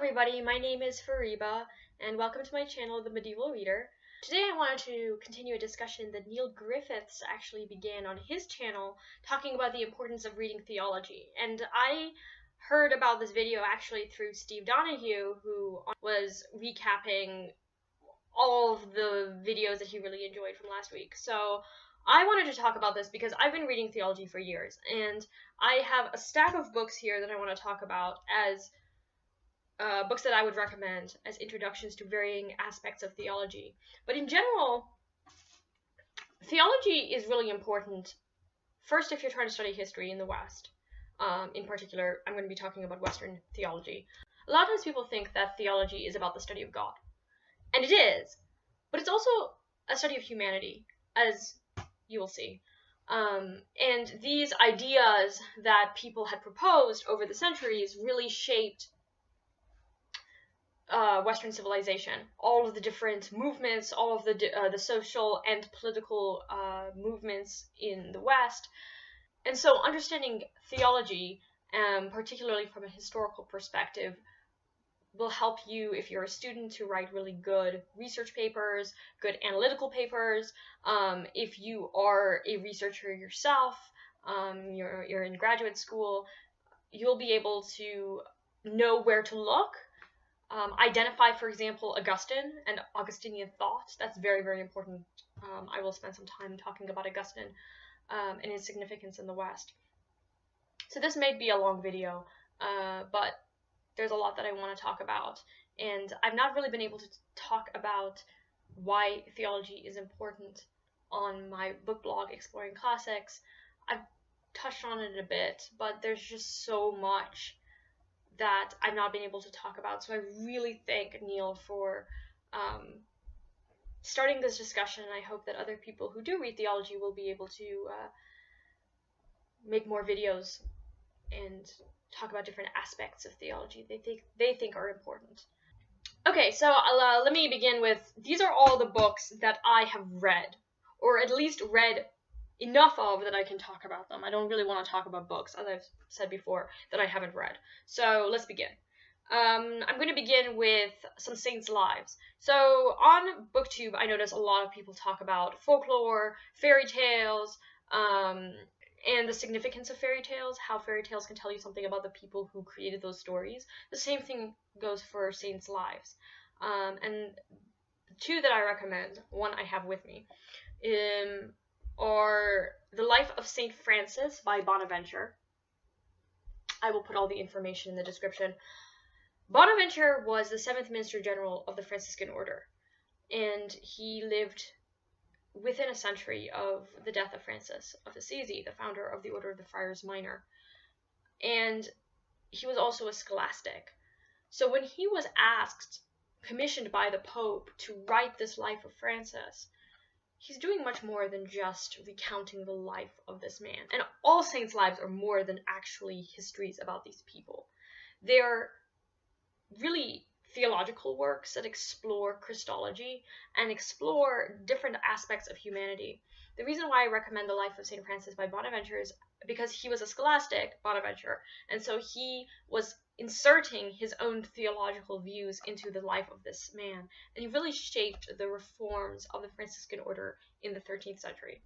everybody, my name is Fariba, and welcome to my channel, The Medieval Reader. Today I wanted to continue a discussion that Neil Griffiths actually began on his channel, talking about the importance of reading theology. And I heard about this video actually through Steve Donahue, who was recapping all of the videos that he really enjoyed from last week. So I wanted to talk about this because I've been reading theology for years, and I have a stack of books here that I want to talk about as books that I would recommend as introductions to varying aspects of theology. But in general, theology is really important. First, if you're trying to study history in the West, in particular, I'm going to be talking about Western theology. A lot of times people think that theology is about the study of God. And it is, but it's also a study of humanity, as you will see. And these ideas that people had proposed over the centuries really shaped Western civilization. All of the different movements, all of the social and political movements in the West. And so understanding theology, particularly from a historical perspective, will help you, if you're a student, to write really good research papers, good analytical papers. If you are a researcher yourself, you're in graduate school, you'll be able to know where to look. Identify, for example, Augustine and Augustinian thought. That's very, very important. I will spend some time talking about Augustine and his significance in the West. So this may be a long video, but there's a lot that I want to talk about. And I've not really been able to talk about why theology is important on my book blog, Exploring Classics. I've touched on it a bit, but there's just so much that I've not been able to talk about. So I really thank Neil for starting this discussion, and I hope that other people who do read theology will be able to make more videos and talk about different aspects of theology they think are important. Okay, so let me begin with, these are all the books that I have read, or at least read enough of that I can talk about them. I don't really want to talk about books, as I've said before, that I haven't read. So let's begin. I'm going to begin with some saints' lives. So on BookTube, I notice a lot of people talk about folklore, fairy tales, and the significance of fairy tales, how fairy tales can tell you something about the people who created those stories. The same thing goes for saints' lives. And the two that I recommend, one I have with me, are The Life of St. Francis by Bonaventure. I will put all the information in the description. Bonaventure was the 7th Minister General of the Franciscan Order, and he lived within a century of the death of Francis of Assisi, the founder of the Order of the Friars Minor. And he was also a scholastic. So when he was commissioned by the Pope to write this life of Francis, he's doing much more than just recounting the life of this man. And all saints' lives are more than actually histories about these people. They're really theological works that explore Christology and explore different aspects of humanity. The reason why I recommend The Life of St. Francis by Bonaventure is because he was a scholastic, Bonaventure, and so he was inserting his own theological views into the life of this man, and he really shaped the reforms of the Franciscan order in the 13th century.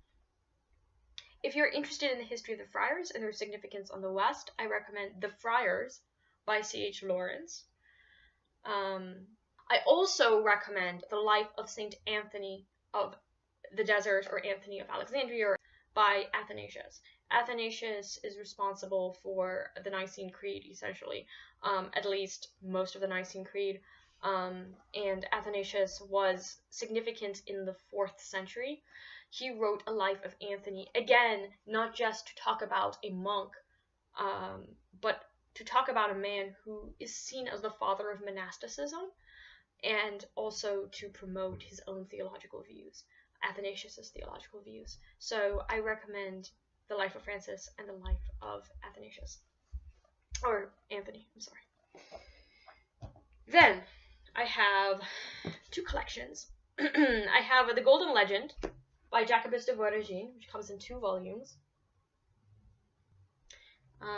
If you're interested in the history of the Friars and their significance on the West, I recommend The Friars by C.H. Lawrence. I also recommend The Life of St. Anthony of the Desert, or Anthony of Alexandria, by Athanasius. Athanasius is responsible for the Nicene Creed, essentially, at least most of the Nicene Creed, and Athanasius was significant in the 4th century. He wrote a life of Anthony, again, not just to talk about a monk, but to talk about a man who is seen as the father of monasticism, and also to promote his own theological views, Athanasius' theological views. So I recommend The Life of Francis and The Life of Athanasius. Or Anthony, I'm sorry. Then, I have two collections. I have The Golden Legend by Jacobus de Voragine, which comes in 2 volumes.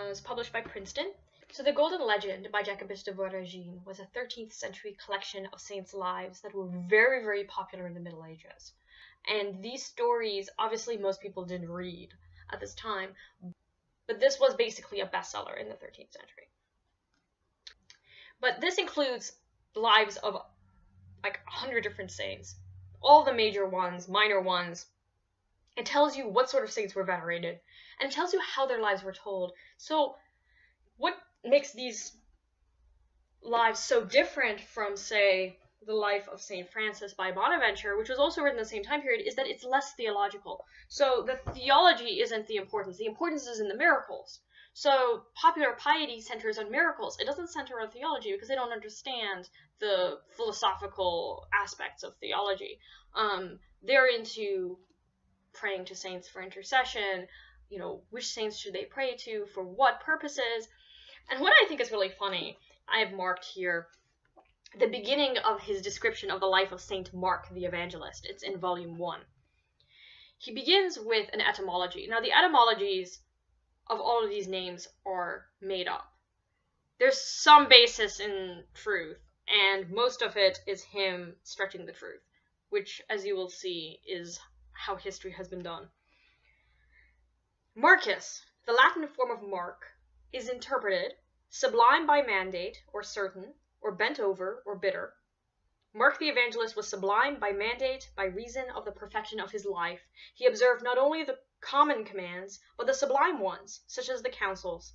It's published by Princeton. So the Golden Legend by Jacobus de Voragine was a 13th century collection of saints' lives that were very, very popular in the Middle Ages. And these stories, obviously most people didn't read at this time, but this was basically a bestseller in the 13th century. But this includes lives of like 100 different saints, all the major ones, minor ones. It tells you what sort of saints were venerated, and it tells you how their lives were told. So what makes these lives so different from, say, the life of St. Francis by Bonaventure, which was also written in the same time period, is that it's less theological. So the theology isn't the importance. The importance is in the miracles. So popular piety centers on miracles. It doesn't center on theology because they don't understand the philosophical aspects of theology. They're into praying to saints for intercession, which saints should they pray to, for what purposes. And what I think is really funny, I have marked here the beginning of his description of the life of Saint Mark the Evangelist. It's in volume 1. He begins with an etymology. Now, the etymologies of all of these names are made up. There's some basis in truth, and most of it is him stretching the truth, which, as you will see, is how history has been done. Marcus, the Latin form of Mark, is interpreted sublime by mandate, or certain, or bent over, or bitter. Mark the Evangelist was sublime by mandate, by reason of the perfection of his life. He observed not only the common commands, but the sublime ones, such as the counsels.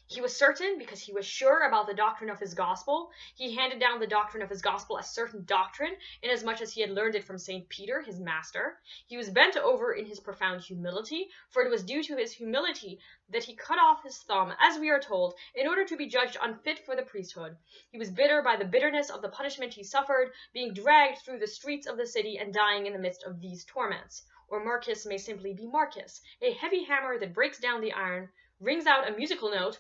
He was certain because he was sure about the doctrine of his gospel. He handed down the doctrine of his gospel as certain doctrine, inasmuch as he had learned it from St. Peter, his master. He was bent over in his profound humility, for it was due to his humility that he cut off his thumb, as we are told, in order to be judged unfit for the priesthood. He was bitter by the bitterness of the punishment he suffered, being dragged through the streets of the city and dying in the midst of these torments. Or Marcus may simply be Marcus, a heavy hammer that breaks down the iron, rings out a musical note,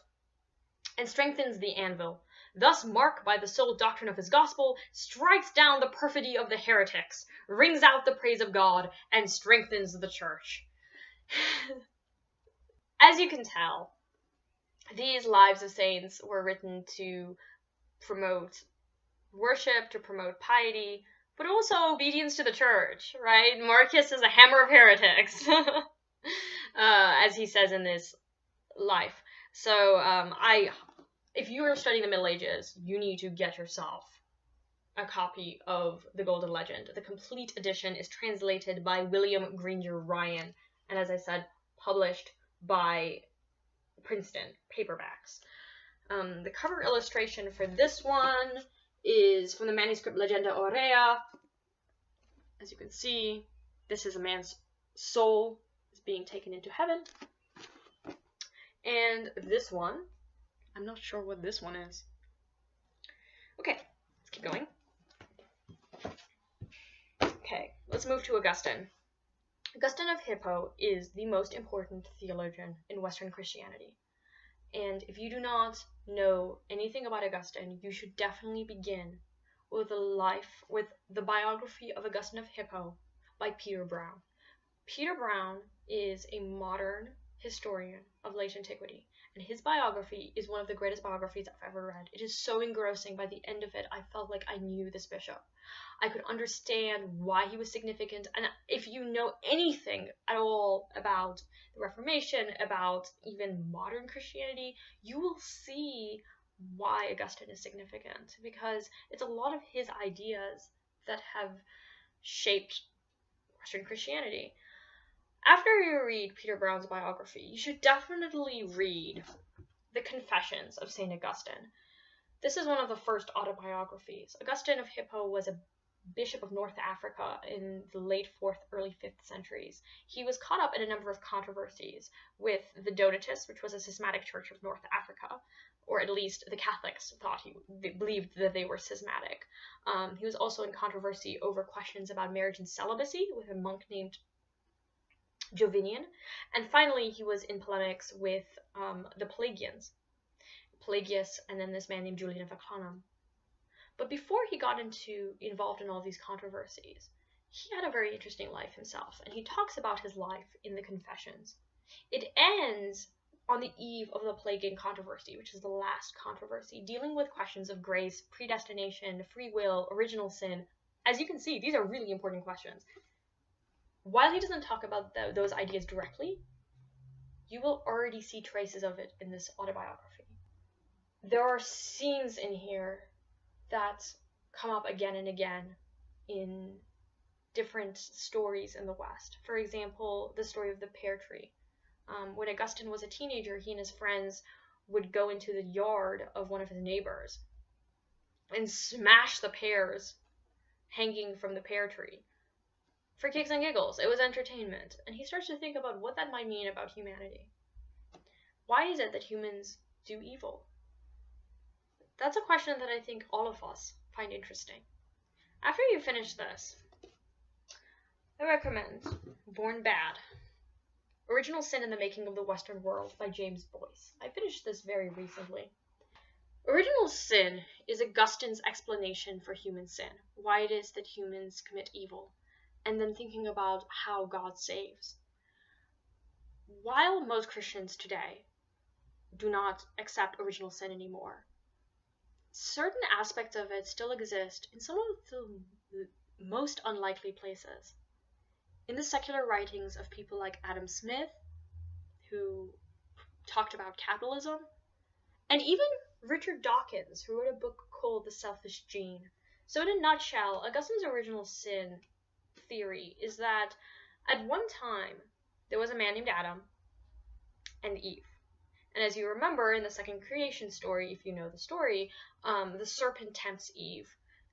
and strengthens the anvil. Thus Mark, by the sole doctrine of his gospel, strikes down the perfidy of the heretics, rings out the praise of God, and strengthens the church. As you can tell, these lives of saints were written to promote worship, to promote piety, but also obedience to the church, right? Marcus is a hammer of heretics, as he says in this life. So, if you are studying the Middle Ages, you need to get yourself a copy of the Golden Legend. The complete edition is translated by William Granger Ryan, and as I said, published by Princeton, Paperbacks. The cover illustration for this one is from the manuscript Legenda Aurea. As you can see, this is a man's soul is being taken into heaven. And this one, I'm not sure what this one is. Okay, let's keep going. Okay, let's move to Augustine. Augustine of Hippo is the most important theologian in Western Christianity. And if you do not know anything about Augustine, you should definitely begin with the biography of Augustine of Hippo by Peter Brown. Peter Brown is a modern historian of late antiquity, and his biography is one of the greatest biographies I've ever read. It is so engrossing. By the end of it, I felt like I knew this bishop. I could understand why he was significant, and if you know anything at all about the Reformation, about even modern Christianity, you will see why Augustine is significant, because it's a lot of his ideas that have shaped Western Christianity. After you read Peter Brown's biography, you should definitely read the Confessions of St. Augustine. This is one of the first autobiographies. Augustine of Hippo was a bishop of North Africa in the late 4th, early 5th centuries. He was caught up in a number of controversies with the Donatists, which was a schismatic church of North Africa, or at least the Catholics believed that they were schismatic. He was also in controversy over questions about marriage and celibacy with a monk named Jovinian, and finally he was in polemics with the Pelagius, and then this man named Julian of Eclanum. But before he got involved in all these controversies, he had a very interesting life himself, and he talks about his life in the Confessions. It ends on the eve of the plaguing controversy, which is the last controversy, dealing with questions of grace, predestination, free will, original sin. As you can see, these are really important questions. While he doesn't talk about those ideas directly, you will already see traces of it in this autobiography. There are scenes in here that come up again and again in different stories in the West. For example, the story of the pear tree. When Augustine was a teenager, he and his friends would go into the yard of one of his neighbors and smash the pears hanging from the pear tree for kicks and giggles. It was entertainment. And he starts to think about what that might mean about humanity. Why is it that humans do evil? That's a question that I think all of us find interesting. After you finish this, I recommend Born Bad, Original Sin in the Making of the Western World by James Boyce. I finished this very recently. Original sin is Augustine's explanation for human sin, why it is that humans commit evil, and then thinking about how God saves. While most Christians today do not accept original sin anymore, certain aspects of it still exist in some of the most unlikely places. In the secular writings of people like Adam Smith, who talked about capitalism, and even Richard Dawkins, who wrote a book called The Selfish Gene. So in a nutshell, Augustine's original sin theory is that at one time, there was a man named Adam and Eve. And as you remember in the second creation story, if you know the story, the serpent tempts Eve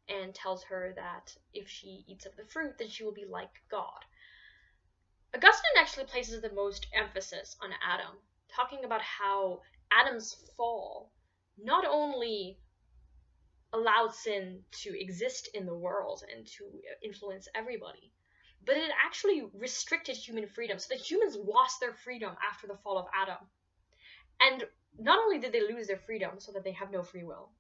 and tells her that if she eats of the fruit, then she will be like God. Augustine actually places the most emphasis on Adam, talking about how Adam's fall not only allowed sin to exist in the world and to influence everybody, but it actually restricted human freedom, so that humans lost their freedom after the fall of Adam. And not only did they lose their freedom so that they have no free will,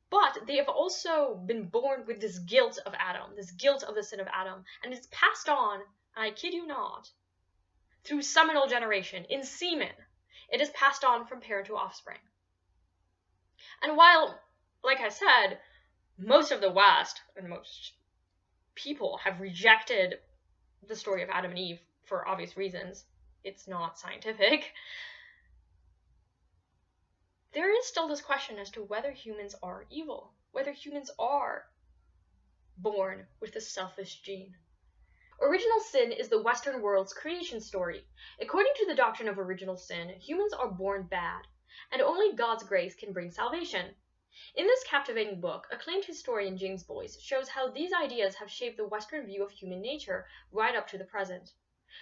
but they have also been born with this guilt of Adam, this guilt of the sin of Adam, and it's passed on, I kid you not, through seminal generation, in semen. It is passed on from parent to offspring. And while, like I said, most of the West, and most people, have rejected the story of Adam and Eve for obvious reasons, it's not scientific, there is still this question as to whether humans are evil, whether humans are born with a selfish gene. Original sin is the Western world's creation story. According to the doctrine of original sin, humans are born bad, and only God's grace can bring salvation. In this captivating book, acclaimed historian James Boyce shows how these ideas have shaped the Western view of human nature right up to the present.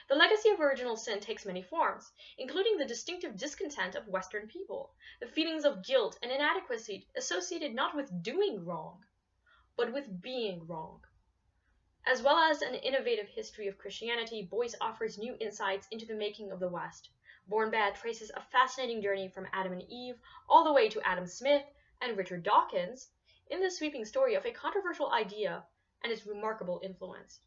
The legacy of original sin takes many forms, including the distinctive discontent of Western people, the feelings of guilt and inadequacy associated not with doing wrong, but with being wrong. As well as an innovative history of Christianity, Boyce offers new insights into the making of the West. Born Bad traces a fascinating journey from Adam and Eve all the way to Adam Smith and Richard Dawkins in the sweeping story of a controversial idea and its remarkable influence.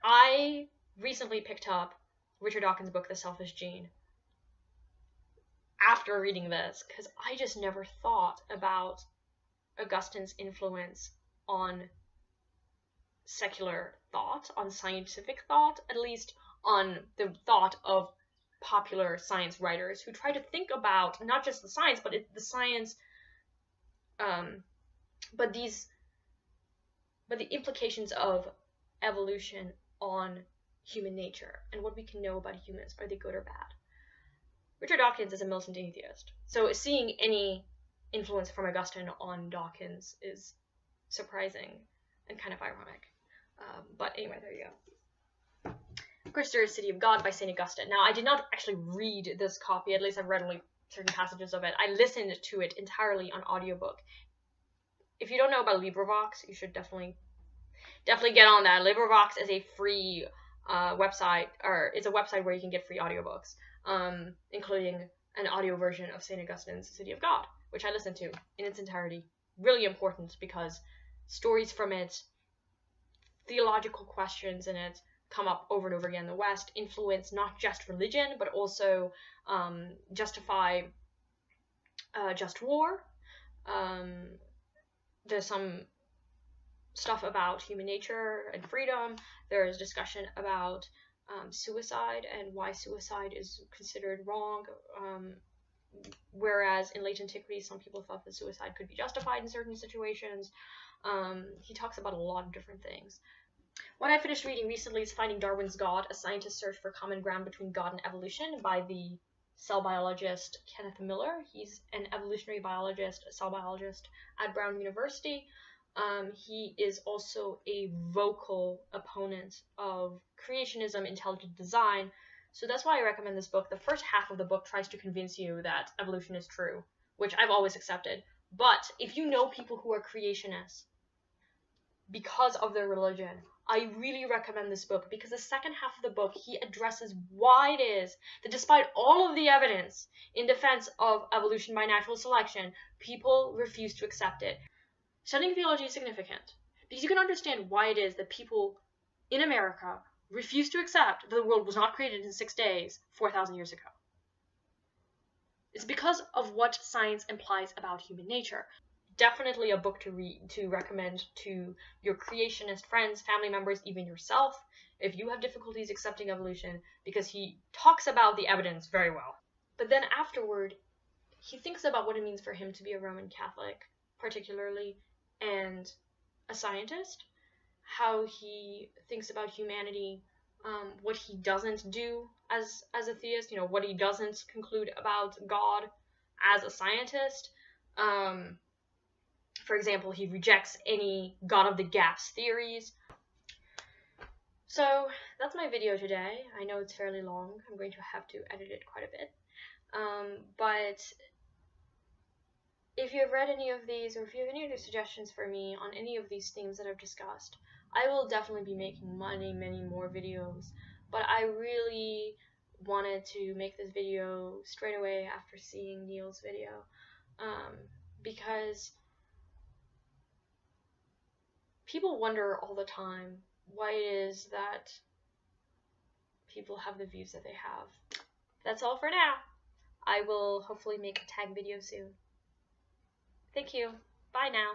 I recently picked up Richard Dawkins' book, The Selfish Gene, after reading this, because I just never thought about Augustine's influence on secular thought, on scientific thought, at least on the thought of popular science writers who try to think about not just the science, but the science, but the implications of evolution on human nature and what we can know about humans. Are they good or bad? Richard Dawkins is a militant atheist, so seeing any influence from Augustine on Dawkins is surprising and kind of ironic. But anyway, there you go. Of course, there is City of God by St. Augustine. Now, I did not actually read this copy, at least I've read only certain passages of it. I listened to it entirely on audiobook. If you don't know about LibriVox, you should definitely get on that. LibriVox is a free website, or it's a website where you can get free audiobooks, including an audio version of St. Augustine's City of God, which I listened to in its entirety. Really important because stories from it, theological questions in it, come up over and over again in the West, influence not just religion, but also justify just war. There's some stuff about human nature and freedom. There's discussion about suicide and why suicide is considered wrong. Whereas in late antiquity, some people thought that suicide could be justified in certain situations. He talks about a lot of different things. What I finished reading recently is Finding Darwin's God, A Scientist's Search for Common Ground Between God and Evolution by the cell biologist Kenneth Miller. He's an evolutionary biologist, a cell biologist at Brown University. He is also a vocal opponent of creationism, intelligent design. So that's why I recommend this book. The first half of the book tries to convince you that evolution is true, which I've always accepted. But if you know people who are creationists because of their religion, I really recommend this book, because the second half of the book, he addresses why it is that despite all of the evidence in defense of evolution by natural selection, people refuse to accept it. Studying theology is significant because you can understand why it is that people in America refuse to accept that the world was not created in 6 days 4,000 years ago. It's because of what science implies about human nature. Definitely a book to read, to recommend to your creationist friends, family members, even yourself, if you have difficulties accepting evolution, because he talks about the evidence very well. But then afterward, he thinks about what it means for him to be a Roman Catholic, particularly, and a scientist, how he thinks about humanity, what he doesn't do as a theist, what he doesn't conclude about God as a scientist. For example, he rejects any God of the gaps theories. So that's my video today. I know it's fairly long. I'm going to have to edit it quite a bit. But if you have read any of these, or if you have any other suggestions for me on any of these themes that I've discussed, I will definitely be making many more videos. But I really wanted to make this video straight away after seeing Neil's video, because people wonder all the time why it is that people have the views that they have. That's all for now. I will hopefully make a tag video soon. Thank you. Bye now.